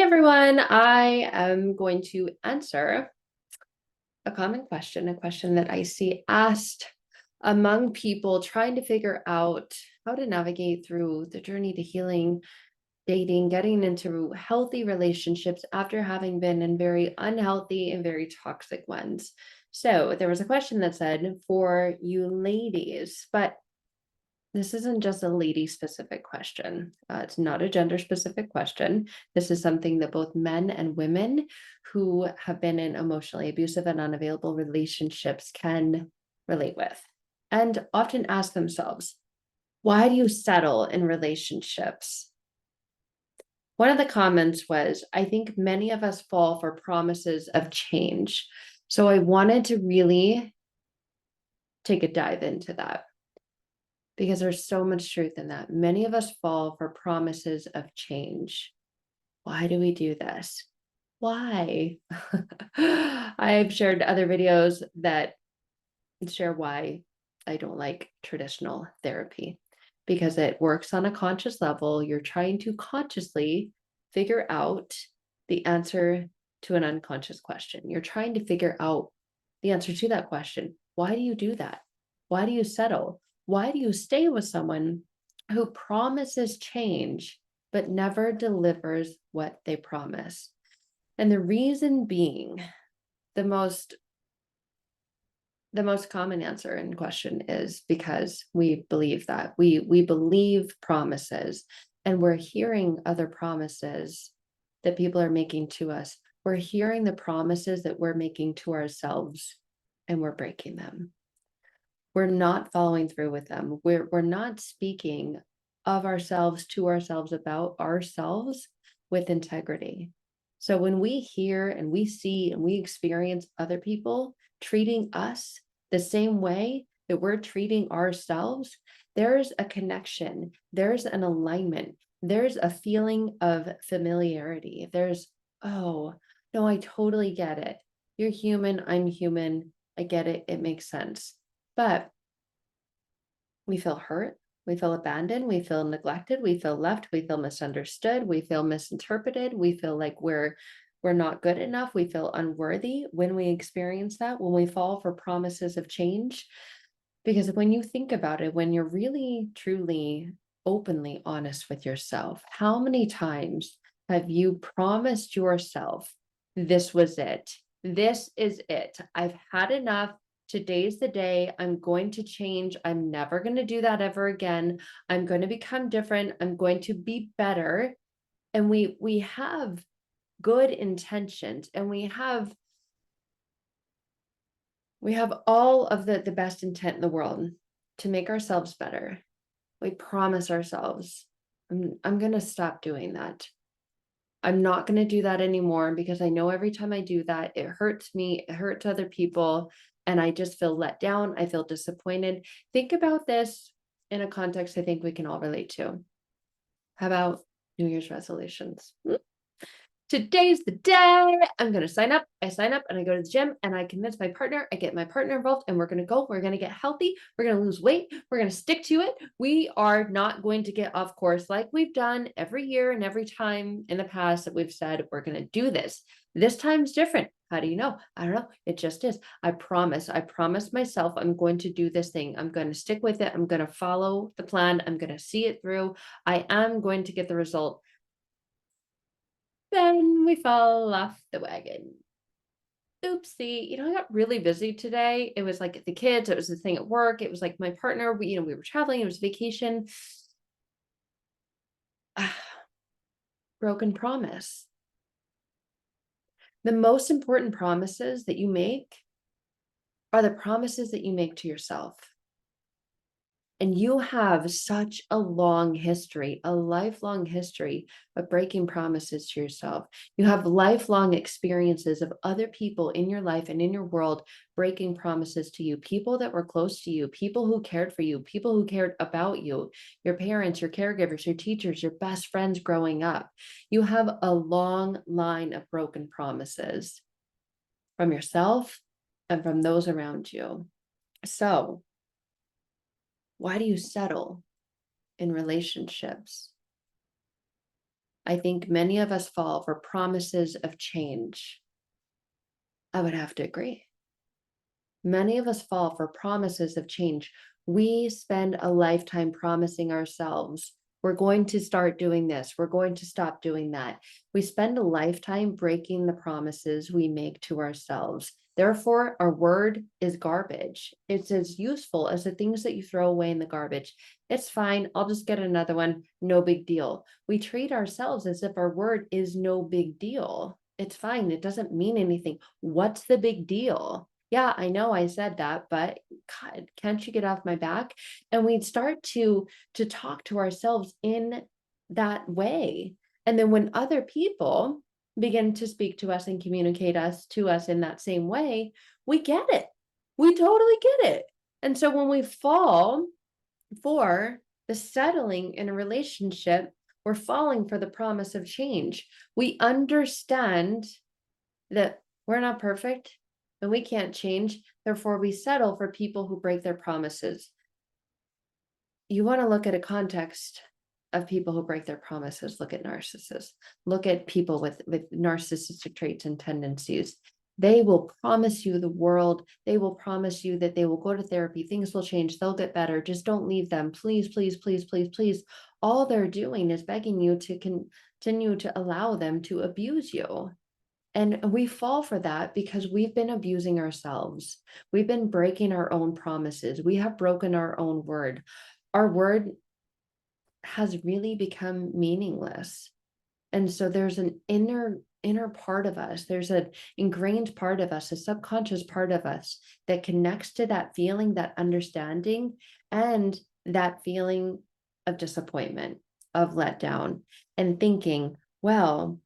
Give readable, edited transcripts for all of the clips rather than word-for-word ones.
everyone. I am going to answer a common question, a question that I see asked among people trying to figure out how to navigate through the journey to healing, dating, getting into healthy relationships after having been in very unhealthy and very toxic ones. So there was a question that said, for you ladies, but this isn't just a lady specific question. It's not a gender specific question. This is something that both men and women who have been in emotionally abusive and unavailable relationships can relate with and often ask themselves, why do you settle in relationships? One of the comments was, I think many of us fall for promises of change. So I wanted to really take a dive into that, because there's so much truth in that. Many of us fall for promises of change. Why do we do this? Why? I've shared other videos that share why I don't like traditional therapy, because it works on a conscious level. You're trying to consciously figure out the answer to an unconscious question. You're trying to figure out the answer to that question. Why do you do that? Why do you settle? Why do you stay with someone who promises change but never delivers what they promise? And the reason being, the most common answer in question is because we believe that we believe promises, and we're hearing other promises that people are making to us. We're hearing the promises that we're making to ourselves, and we're breaking them. We're not following through with them. We're not speaking of ourselves to ourselves about ourselves with integrity. So when we hear and we see and we experience other people treating us the same way that we're treating ourselves, there's a connection, there's an alignment, there's a feeling of familiarity. There's, oh, no, I totally get it. You're human, I'm human. I get it. It makes sense. But we feel hurt, we feel abandoned, we feel neglected, we feel left, we feel misunderstood, we feel misinterpreted, we feel like we're not good enough, we feel unworthy when we experience that, when we fall for promises of change. Because when you think about it, when you're really, truly, openly honest with yourself, how many times have you promised yourself, this was it? This is it. I've had enough. Today's the day. I'm going to change. I'm never going to do that ever again. I'm going to become different. I'm going to be better. And we have good intentions, and we have all of the best intent in the world to make ourselves better. We promise ourselves, I'm going to stop doing that. I'm not going to do that anymore, because I know every time I do that, it hurts me, it hurts other people, and I just feel let down. I feel disappointed. Think about this in a context I think we can all relate to. How about New Year's resolutions? Today's the day I'm going to sign up. I sign up and I go to the gym and I convince my partner. I get my partner involved, and we're going to go. We're going to get healthy. We're going to lose weight. We're going to stick to it. We are not going to get off course like we've done every year and every time in the past that we've said we're going to do this. This time's different. How do you know? I don't know. It just is. I promise myself I'm going to do this thing. I'm going to stick with it. I'm going to follow the plan. I'm going to see it through. I am going to get the result. Then we fall off the wagon. Oopsie. I got really busy today. It was like the kids, it was the thing at work. It was like my partner, we were traveling, it was vacation. Broken promise. The most important promises that you make are the promises that you make to yourself. And you have such a long history, a lifelong history of breaking promises to yourself. You have lifelong experiences of other people in your life and in your world breaking promises to you, people that were close to you, people who cared for you, people who cared about you, your parents, your caregivers, your teachers, your best friends growing up. You have a long line of broken promises from yourself and from those around you. So, why do you settle in relationships? I think many of us fall for promises of change. I would have to agree. Many of us fall for promises of change. We spend a lifetime promising ourselves, we're going to start doing this, we're going to stop doing that. We spend a lifetime breaking the promises we make to ourselves. Therefore, our word is garbage. It's as useful as the things that you throw away in the garbage. It's fine. I'll just get another one. No big deal. We treat ourselves as if our word is no big deal. It's fine. It doesn't mean anything. What's the big deal? Yeah, I know I said that, but God, can't you get off my back? And we'd start to talk to ourselves in that way. And then when other people begin to speak to us and communicate us to us in that same way, we get it. We totally get it. And so when we fall for the settling in a relationship, we're falling for the promise of change. We understand that we're not perfect and we can't change. Therefore, we settle for people who break their promises. You want to look at a context of people who break their promises. Look at narcissists. Look at people with narcissistic traits and tendencies. They will promise you the world. They will promise you that they will go to therapy. Things will change. They'll get better. Just don't leave them. Please, please, please, please, please. All they're doing is begging you to continue to allow them to abuse you. And we fall for that because we've been abusing ourselves. We've been breaking our own promises. We have broken our own word. Our word has really become meaningless. And so there's an inner part of us. There's an ingrained part of us, a subconscious part of us that connects to that feeling, that understanding, and that feeling of disappointment, of letdown, and thinking, well,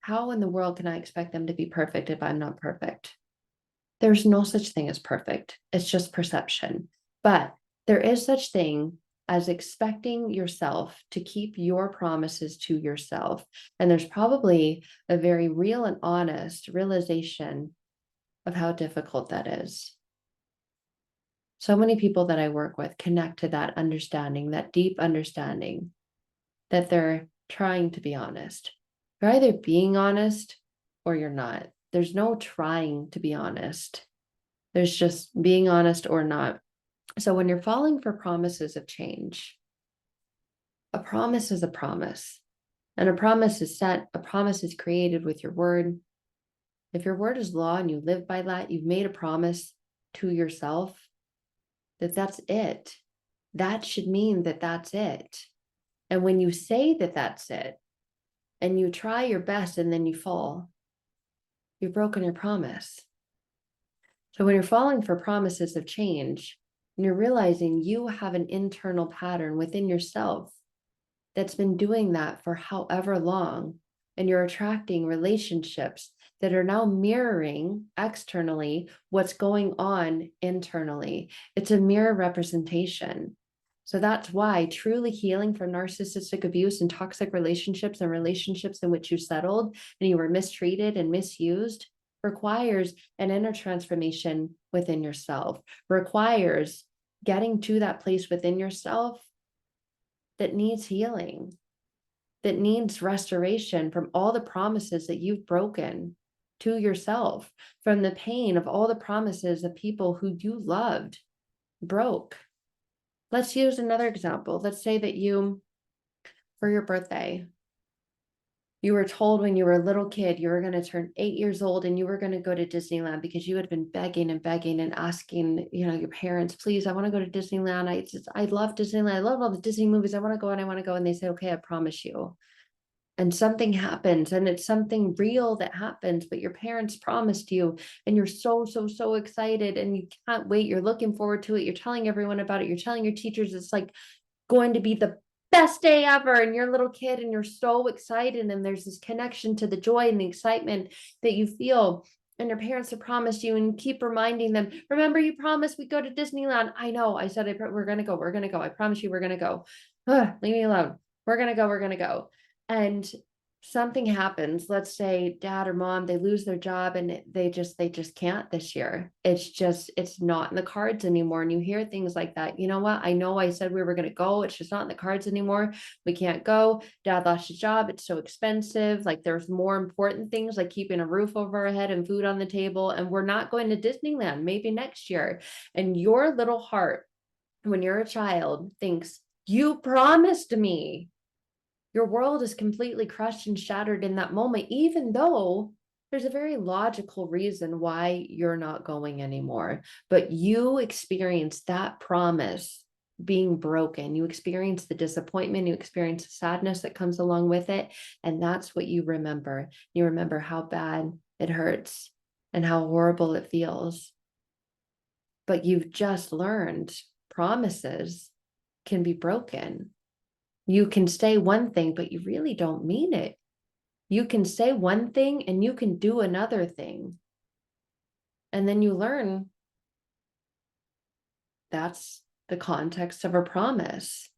how in the world can I expect them to be perfect if I'm not perfect? There's no such thing as perfect. It's just perception. But there is such thing as expecting yourself to keep your promises to yourself. And there's probably a very real and honest realization of how difficult that is. So many people that I work with connect to that understanding, that deep understanding that they're trying to be honest. You're either being honest or you're not. There's no trying to be honest. There's just being honest or not. So when you're falling for promises of change, a promise is a promise. And a promise is set, a promise is created with your word. If your word is law and you live by that, you've made a promise to yourself that that's it. That should mean that that's it. And when you say that that's it, and you try your best and then you fall, you've broken your promise. So when you're falling for promises of change, and you're realizing you have an internal pattern within yourself that's been doing that for however long, and you're attracting relationships that are now mirroring externally what's going on internally. It's a mirror representation. So that's why truly healing from narcissistic abuse and toxic relationships and relationships in which you settled and you were mistreated and misused requires an inner transformation within yourself, requires getting to that place within yourself that needs healing, that needs restoration from all the promises that you've broken to yourself, from the pain of all the promises of people who you loved broke. Let's use another example. Let's say that you, for your birthday, you were told when you were a little kid, you were going to turn 8 years old and you were going to go to Disneyland because you had been begging and begging and asking, your parents, please, I want to go to Disneyland. I love Disneyland. I love all the Disney movies. I want to go and I want to go. And they say, okay, I promise you. And something happens and it's something real that happens, but your parents promised you and you're so, so, so excited and you can't wait. You're looking forward to it. You're telling everyone about it. You're telling your teachers it's like going to be the best day ever. And you're a little kid and you're so excited. And there's this connection to the joy and the excitement that you feel. And your parents have promised you and keep reminding them, remember you promised we go to Disneyland. I know, I said, we're going to go. I promise you we're going to go. Ugh, leave me alone. We're going to go. And something happens, let's say dad or mom, they lose their job and they just can't this year. It's not in the cards anymore. And you hear things like that. You know what? I know I said we were going to go. It's just not in the cards anymore. We can't go. Dad lost his job. It's so expensive. Like there's more important things like keeping a roof over our head and food on the table. And we're not going to Disneyland maybe next year. And your little heart, when you're a child, thinks, you promised me. Your world is completely crushed and shattered in that moment, even though there's a very logical reason why you're not going anymore. But you experience that promise being broken. You experience the disappointment, you experience the sadness that comes along with it. And that's what you remember. You remember how bad it hurts and how horrible it feels. But you've just learned promises can be broken. You can say one thing, but you really don't mean it. You can say one thing and you can do another thing. And then you learn that's the context of a promise.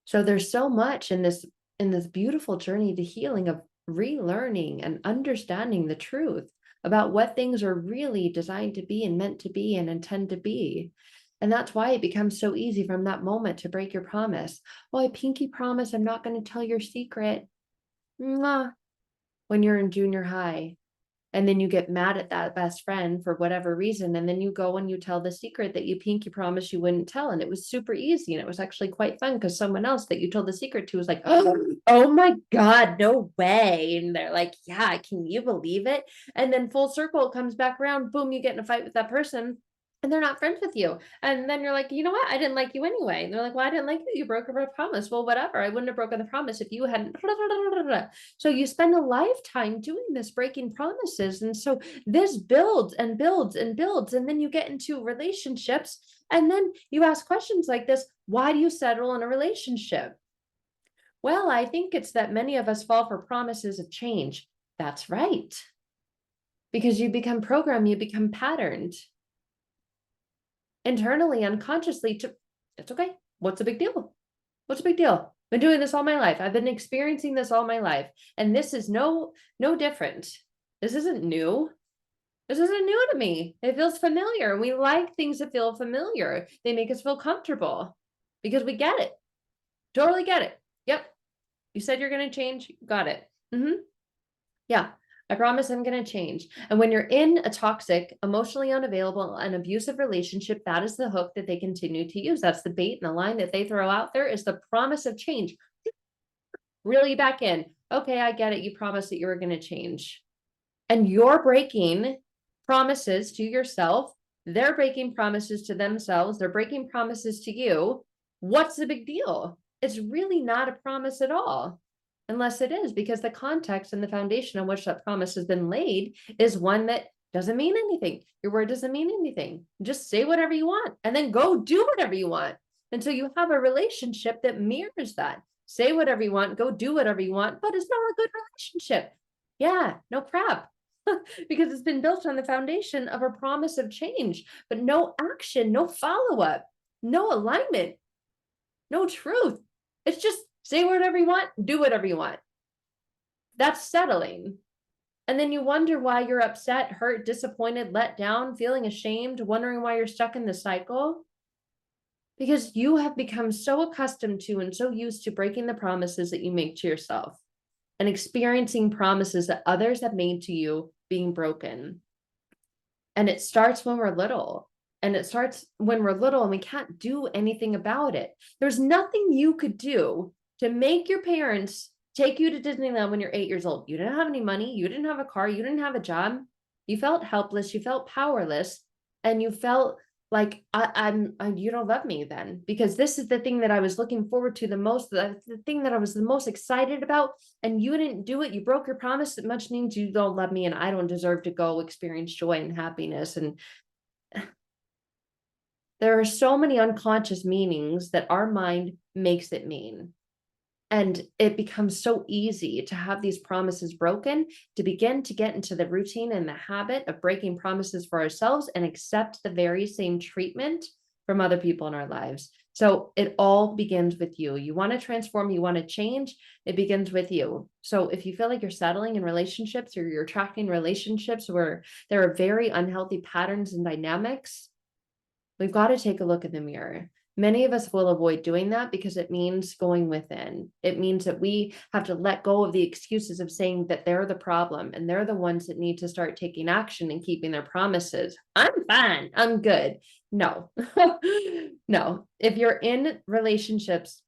So there's so much in this beautiful journey to healing of relearning and understanding the truth about what things are really designed to be and meant to be and intend to be. And that's why it becomes so easy from that moment to break your promise. Well, I pinky promise I'm not going to tell your secret. Mwah. When you're in junior high. And then you get mad at that best friend for whatever reason. And then you go and you tell the secret that you pinky promised you wouldn't tell. And it was super easy. And it was actually quite fun because someone else that you told the secret to was like, oh my God, no way. And they're like, yeah, can you believe it? And then full circle it comes back around, boom, you get in a fight with that person. And they're not friends with you. And then you're like, you know what? I didn't like you anyway. And they're like, well, I didn't like you. You broke a promise. Well, whatever. I wouldn't have broken the promise if you hadn't. So you spend a lifetime doing this, breaking promises. And so this builds and builds and builds. And then you get into relationships. And then you ask questions like this: why do you settle in a relationship? Well, I think it's that many of us fall for promises of change. That's right. Because you become programmed, you become patterned internally, unconsciously to, it's okay. What's the big deal? What's a big deal? Been doing this all my life. I've been experiencing this all my life. And this is no different. This isn't new. This isn't new to me. It feels familiar. We like things that feel familiar. They make us feel comfortable because we get it. Totally get it. Yep. You said you're going to change. Got it. Yeah. I promise I'm going to change. And when you're in a toxic, emotionally unavailable, and abusive relationship, that is the hook that they continue to use. That's the bait and the line that they throw out there is the promise of change. Reel you back in. Okay, I get it. You promised that you were going to change. And you're breaking promises to yourself. They're breaking promises to themselves. They're breaking promises to you. What's the big deal? It's really not a promise at all. Unless it is, because the context and the foundation on which that promise has been laid is one that doesn't mean anything. Your word doesn't mean anything. Just say whatever you want and then go do whatever you want. And so you have a relationship that mirrors that. Say whatever you want, go do whatever you want, but it's not a good relationship. Yeah, no crap. Because it's been built on the foundation of a promise of change, but no action, no follow-up, no alignment, no truth. It's just say whatever you want, do whatever you want. That's settling. And then you wonder why you're upset, hurt, disappointed, let down, feeling ashamed, wondering why you're stuck in the cycle. Because you have become so accustomed to and so used to breaking the promises that you make to yourself and experiencing promises that others have made to you being broken. And it starts when we're little. And it starts when we're little and we can't do anything about it. There's nothing you could do to make your parents take you to Disneyland when you're 8 years old. You didn't have any money. You didn't have a car. You didn't have a job. You felt helpless. You felt powerless. And you felt like you don't love me then, because this is the thing that I was looking forward to the most, the thing that I was the most excited about, and you didn't do it. You broke your promise. That much means you don't love me and I don't deserve to go experience joy and happiness. And there are so many unconscious meanings that our mind makes it mean. And it becomes so easy to have these promises broken, to begin to get into the routine and the habit of breaking promises for ourselves and accept the very same treatment from other people in our lives. So it all begins with you. You want to transform, you want to change, it begins with you. So if you feel like you're settling in relationships or you're attracting relationships where there are very unhealthy patterns and dynamics, we've got to take a look in the mirror. Many of us will avoid doing that because it means going within. It means that we have to let go of the excuses of saying that they're the problem and they're the ones that need to start taking action and keeping their promises. I'm fine. I'm good. No, no. If you're in relationships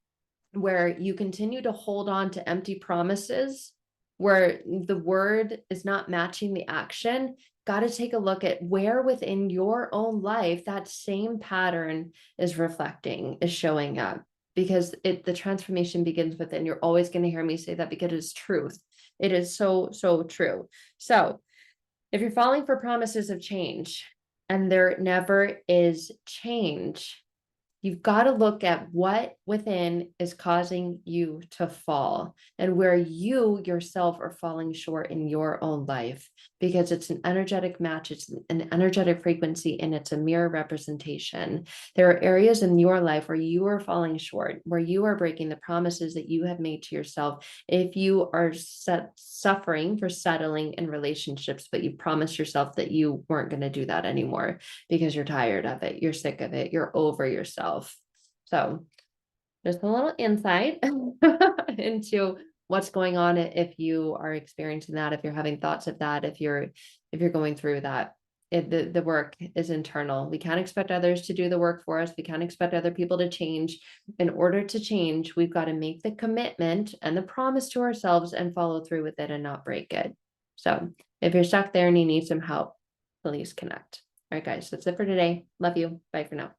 where you continue to hold on to empty promises, where the word is not matching the action, got to take a look at where within your own life that same pattern is reflecting, is showing up. Because the transformation begins within. You're always going to hear me say that because it's truth. It is so, so true. So if you're falling for promises of change and there never is change, you've got to look at what within is causing you to fall and where you yourself are falling short in your own life, because it's an energetic match, it's an energetic frequency, and it's a mirror representation. There are areas in your life where you are falling short, where you are breaking the promises that you have made to yourself. If you are suffering for settling in relationships, but you promised yourself that you weren't going to do that anymore because you're tired of it, you're sick of it, you're over yourself. So just a little insight into what's going on if you are experiencing that, if you're having thoughts of that, if you're going through that. The work is internal. We can't expect others to do the work for us. We can't expect other people to change. In order to change, we've got to make the commitment and the promise to ourselves and follow through with it and not break it. So if you're stuck there and you need some help, please connect. All right, guys, that's it for today. Love you. Bye for now.